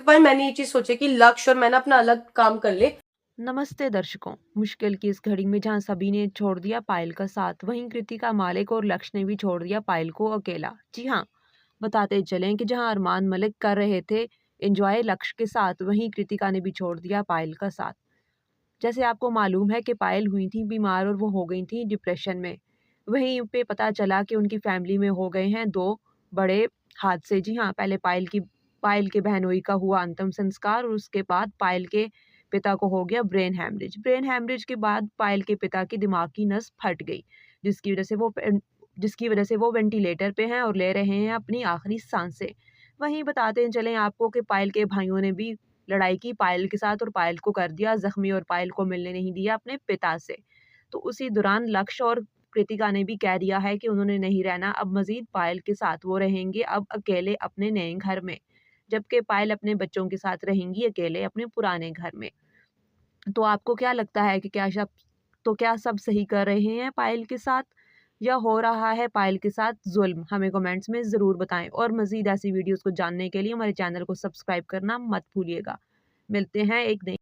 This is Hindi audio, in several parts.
बाद मैंने ये चीज़ सोची कि लक्ष्य और मैं ना अपना अलग काम कर ले। नमस्ते दर्शकों। मुश्किल की इस घड़ी में जहां सभी ने छोड़ दिया पायल का साथ, वहीं कृतिका मालिक और लक्ष्य ने भी छोड़ दिया पायल को अकेला। जी हाँ, बताते चलें कि जहां अरमान मलिक कर रहे थे एंजॉय लक्ष्य के साथ, वहीं कृतिका ने भी छोड़ दिया पायल का साथ। जैसे आपको मालूम है कि पायल हुई थी बीमार और वो हो गई थी डिप्रेशन में। वहीं पे पता चला कि उनकी फैमिली में हो गए हैं दो बड़े हादसे। जी हाँ, पहले पायल के बहनोई का हुआ अंतिम संस्कार और उसके बाद पायल के पिता को हो गया ब्रेन हैमरेज। ब्रेन हैमरेज के बाद पायल के पिता की दिमाग की नस फट गई, जिसकी वजह से वो वेंटिलेटर पे हैं और ले रहे हैं अपनी आखिरी सांसें। वहीं बताते चलें आपको कि पायल के भाइयों ने भी लड़ाई की पायल के साथ और पायल को कर दिया जख्मी और पायल को मिलने नहीं दिया अपने पिता से। तो उसी दौरान लक्ष्य और कृतिका ने भी कह दिया है कि उन्होंने नहीं रहना अब मजीद पायल के साथ, वो रहेंगे अब अकेले अपने नए घर में, जबकि पायल अपने बच्चों के साथ रहेंगी अकेले अपने पुराने घर में। तो आपको क्या लगता है कि क्या सब सही कर रहे हैं पायल के साथ, या हो रहा है पायल के साथ जुल्म? हमें कमेंट्स में ज़रूर बताएं और मज़ीद ऐसी वीडियोस को जानने के लिए हमारे चैनल को सब्सक्राइब करना मत भूलिएगा। मिलते हैं एक नई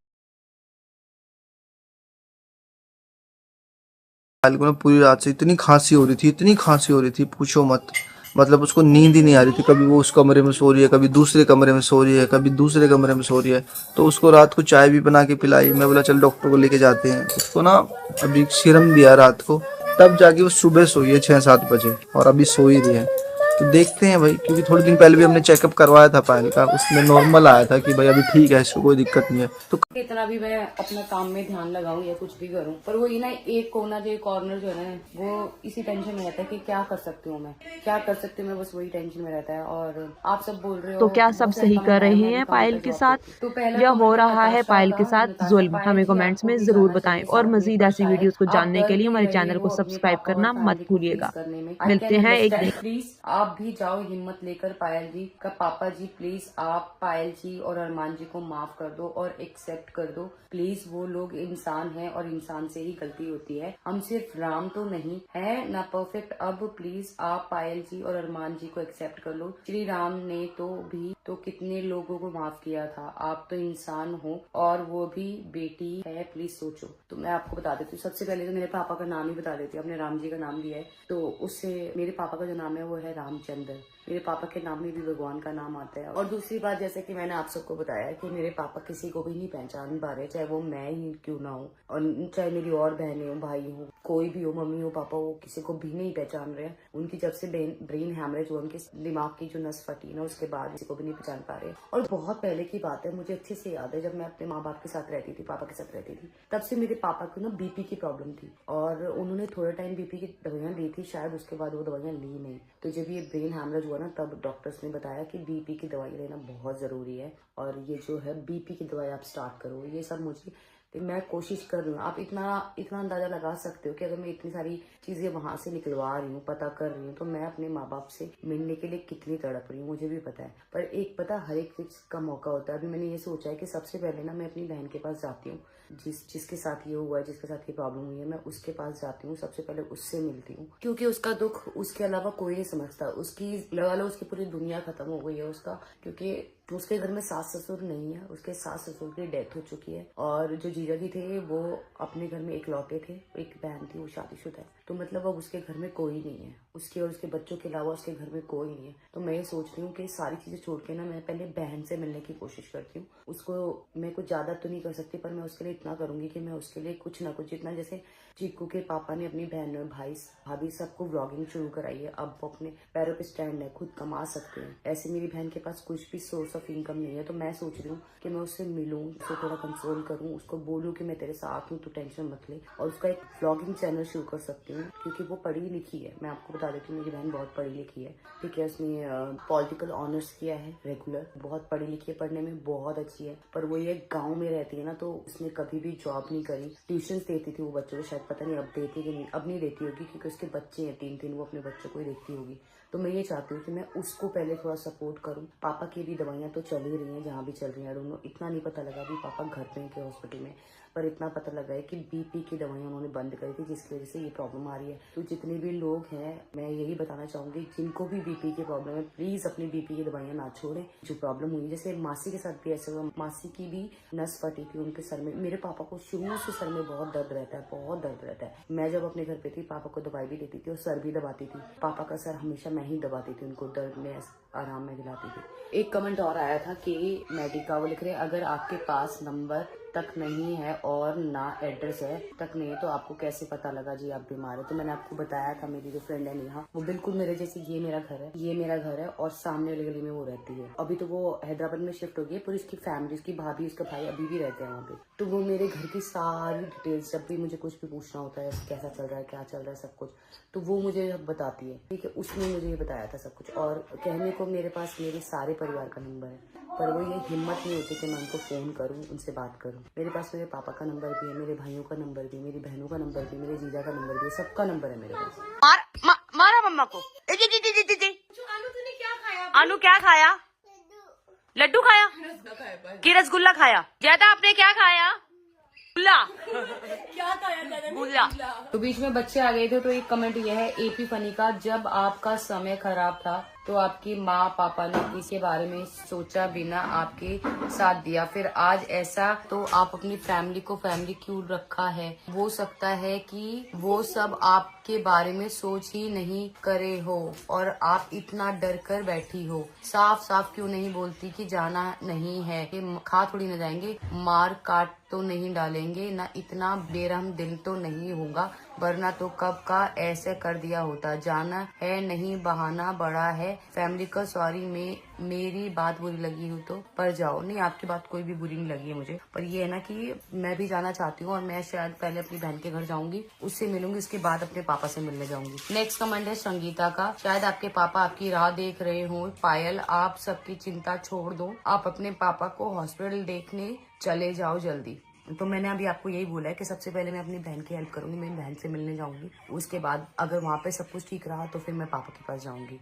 पायल को ना पूरी रात से इतनी खांसी हो रही थी, इतनी खांसी हो रही थी, पूछो मत। मतलब उसको नींद ही नहीं आ रही थी। कभी वो उस कमरे में सो रही है, कभी दूसरे कमरे में सो रही है, कभी दूसरे कमरे में सो रही है। तो उसको रात को चाय भी बना के पिलाई। मैं बोला चल डॉक्टर को लेके जाते हैं। उसको ना अभी सीरम दिया रात को, तब जाके वो सुबह सोई है 6-7 बजे, और अभी सो ही रही है। तो देखते हैं भाई, क्योंकि थोड़े दिन पहले भी हमने चेकअप करवाया था पायल का, उसमें नॉर्मल आया था कि भाई अभी ठीक है, इसको कोई दिक्कत नहीं है। तो इतना भी मैं अपने काम में ध्यान लगाऊं या कुछ भी करूं, पर वो ये ना एक कोना जो कॉर्नर जो है ना, वो इसी टेंशन में रहता है कि क्या कर सकती हूँ मैं, क्या कर सकती हूँ मैं, बस वही टेंशन में रहता है। और आप सब बोल रहे तो हो, क्या सब बहुत सारे सही कर कमेंट आए, रहे मैं भी हैं पायल कंप्यूटर के जॉब साथ, करती हूँ। तो पहला या हो कमेंट रहा है नताशा पायल का, के साथ नताशा जुल्म? पायल हमें जी कमेंट्स आपको में भी ज़रूर जाना बताएं चाहिए और साथ में, मज़ीद पर ऐसी शायद वीडियोस को आप जानने कर के लिए नहीं हमारे रहे चैनल हो को अपने सब्सक्राइब पापा और करना मत फैमिली को फेस भूलिएगा। करने में। आई कैन मिलते हैं एक नई अंडरस्टैंड। प्लीज आप भी जाओ हिम्मत लेकर, पायल जी का पापा जी प्लीज आप पायल जी और अरमान जी को माफ कर दो और एक्सेप्ट कर दो प्लीज। वो लोग इंसान हैं और इंसान से ही गलती होती है, हम सिर्फ राम तो नहीं है ना परफेक्ट। अब प्लीज आप पायल जी और अरमान जी को एक्सेप्ट कर लो। श्री राम ने तो कितने लोगों को माफ किया था, आप तो इंसान हो और वो भी बेटी है, प्लीज सोचो। तो मैं आपको बता देती हूँ, सबसे पहले तो मेरे पापा का नाम ही बता देती हूँ। आपने राम जी का नाम लिया है तो उससे मेरे पापा का जो नाम है वो है रामचंद्र। मेरे पापा के नाम में भी भगवान का नाम आता है। और दूसरी बात, जैसे कि मैंने आप सबको बताया कि मेरे पापा किसी को भी नहीं पहचान पा रहे, चाहे वो मैं ही क्यों ना हो और चाहे मेरी और बहनें हो, भाई हो, कोई भी हो, मम्मी हो, पापा हो, किसी को भी नहीं पहचान रहे। उनकी जब से ब्रेन हैमरेज हुआ, उनके दिमाग की जो नस फटी ना, उसके बाद किसी को भी नहीं पहचान पा रहे। और बहुत पहले की बात है, मुझे अच्छे से याद है, जब मैं अपने माँ बाप के साथ रहती थी, पापा के साथ रहती थी, तब से मेरे पापा को ना बीपी की प्रॉब्लम थी और उन्होंने थोड़ा टाइम बीपी की दवाइयाँ ली थी, शायद उसके बाद वो दवाइयाँ ली नहीं। तो जब ये ब्रेन हैमरेज हुआ ना, तब डॉक्टर्स ने बताया कि बीपी की दवाई लेना बहुत जरूरी है और ये जो है बीपी की दवाई आप स्टार्ट करो। ये सब मुझे, तो मैं कोशिश कर रही हूँ। आप इतना अंदाजा लगा सकते हो कि अगर मैं इतनी सारी चीजें वहां से निकलवा रही हूँ, पता कर रही हूँ, तो मैं अपने माँ बाप से मिलने के लिए कितनी तड़प रही हूँ, मुझे भी पता है। पर एक पता, हर एक चीज का मौका होता है। अभी मैंने ये सोचा है कि सबसे पहले ना मैं अपनी बहन के पास जाती हूँ, जिसके साथ ये हुआ है, जिसके साथ ये प्रॉब्लम हुई है, मैं उसके पास जाती हूँ, सबसे पहले उससे मिलती हूँ, क्योंकि उसका दुख उसके अलावा कोई नहीं समझता। उसकी लगा लो उसकी पूरी दुनिया खत्म हो गई है उसका, क्योंकि उसके घर में सास ससुर नहीं है, उसके सास ससुर की डेथ हो चुकी है और जो जीजा जी थे वो अपने घर में इकलौते थे, एक बहन थी वो शादीशुदा है। तो मतलब अब उसके घर में कोई नहीं है, उसके और उसके बच्चों के अलावा उसके घर में कोई नहीं है। तो मैं ये सोच रही हूँ कि सारी चीजें छोड़ के ना मैं पहले बहन से मिलने की कोशिश करती हूँ। उसको मैं कुछ ज्यादा तो नहीं कर सकती, पर मैं उसके लिए इतना करूंगी कि मैं उसके लिए कुछ ना कुछ, जितना जैसे चीकू के पापा ने अपनी बहन भाई भाभी सबको व्लॉगिंग शुरू कराई है, अब वो अपने पैरों पे स्टैंड है, खुद कमा सकते हैं। ऐसे मेरी बहन के पास कुछ भी सोर्स ऑफ इनकम नहीं है, तो मैं सोच रही हूँ कि मैं उससे मिलूं, उसको थोड़ा कंसोल करूँ, उसको बोलूँ कि मैं तेरे साथ हूँ, तू टेंशन मत ले। और उसका एक व्लॉगिंग चैनल शुरू कर सकती हूँ, क्योंकि वो पढ़ी लिखी है। मैं आपको बता देती हूँ, मेरी बहन बहुत पढ़ी लिखी है, ठीक है। उसने पॉलिटिकल ऑनर्स किया है रेगुलर, बहुत पढ़ी लिखी है, पढ़ने में बहुत अच्छी है। पर वो ये गाँव में रहती है ना, तो उसने कभी भी जॉब नहीं करी। ट्यूशन देती थी वो बच्चों को, शायद पता नहीं अब देती कि नहीं, अब नहीं देती होगी क्योंकि उसके बच्चे हैं 3 वो अपने बच्चों को ही देखती होगी। तो तो मैं ये चाहती हूँ कि मैं उसको पहले थोड़ा सपोर्ट करूँ। पापा की भी दवाइयाँ तो चल ही रही हैं जहाँ भी चल रही हैं। दोनों इतना नहीं पता लगा भी पापा घर पे के हॉस्पिटल में, पर इतना पता लगा है कि बीपी की दवाइयाँ उन्होंने बंद करी थी, जिसकी वजह से ये प्रॉब्लम आ रही है। तो जितने भी लोग हैं, मैं यही बताना चाहूंगी, जिनको भी बीपी की प्रॉब्लम है, प्लीज अपनी बीपी की दवाइयाँ ना छोड़ें। जो प्रॉब्लम हुई, जैसे मासी के साथ भी ऐसा हुआ, मासी की भी नस फटी थी उनके सर में। मेरे पापा को शुरू से सर में बहुत दर्द रहता है, बहुत दर्द रहता है। मैं जब अपने घर पे थी, पापा को दवाई भी देती थी और सर भी दबाती थी। पापा का सर हमेशा मैं ही दबाती थी, उनको दर्द में आराम में दिलाती थी। एक कमेंट और आया था कि मेडिका, वो लिख रहे अगर आपके पास नंबर तक नहीं है और ना एड्रेस है तक नहीं है तो आपको कैसे पता लगा जी आप बीमार है। तो मैंने आपको बताया था, मेरी जो फ्रेंड है नेहा, वो बिल्कुल मेरे जैसे, ये मेरा घर है और सामने वाली गली में वो रहती है। अभी तो वो हैदराबाद में शिफ्ट हो गई, पर उसकी फैमिली, उसकी भाभी, उसका भाई अभी भी रहते हैं वहाँ पे। तो वो मेरे घर की सारी डिटेल्स, जब भी मुझे कुछ भी पूछना होता है, कैसा चल रहा है, क्या चल रहा है, सब कुछ, तो वो मुझे बताती है। ठीक है, उसने मुझे ये बताया था सब कुछ। और कहने को मेरे पास मेरे सारे परिवार का नंबर है, पर वो ये हिम्मत नहीं होती कि मैं उनको फोन करूं, उनसे बात करूं। मेरे पास मेरे पापा का नंबर भी है, मेरे भाइयों का नंबर भी, मेरी बहनों का नंबर भी, मेरे जीजा का नंबर भी, सबका नंबर है मेरे पास। मारा मम्मा को। जी। अनु क्या खाया? लड्डू खाया कि रसगुल्ला खाया? ज्यादा आपने क्या खाया? गुल्ला। तो बीच में बच्चे आ गए थे, तो एक कमेंट ये है एपी फनी का, जब आपका समय खराब था तो आपकी माँ पापा ने इसके बारे में सोचा बिना आपके साथ दिया, फिर आज ऐसा, तो आप अपनी फैमिली को फैमिली क्यों रखा है? हो सकता है कि वो सब आपके बारे में सोच ही नहीं करे हो और आप इतना डर कर बैठी हो। साफ साफ क्यों नहीं बोलती कि जाना नहीं है, कि खा थोड़ी न जाएंगे, मार काट तो नहीं डालेंगे ना, इतना बेरहम दिल तो नहीं होगा, वरना तो कब का ऐसे कर दिया होता। जाना है नहीं, बहाना बड़ा है, फैमिली का सॉरी, में मेरी बात बुरी लगी हो तो पर जाओ। नहीं, आपकी बात कोई भी बुरी नहीं लगी है मुझे, पर ये है ना कि मैं भी जाना चाहती हूँ और मैं शायद पहले अपनी बहन के घर जाऊंगी, उससे मिलूंगी, उसके बाद अपने पापा से मिलने जाऊंगी। नेक्स्ट कमेंट है संगीता का, शायद आपके पापा आपकी राह देख रहे हो। पायल, आप सबकी चिंता छोड़ दो, आप अपने पापा को हॉस्पिटल देखने चले जाओ जल्दी। तो मैंने अभी आपको यही बोला है कि सबसे पहले मैं अपनी बहन की हेल्प करूंगी, मेरी बहन से मिलने जाऊंगी, उसके बाद अगर वहाँ पे सब कुछ ठीक रहा तो फिर मैं पापा के पास जाऊंगी।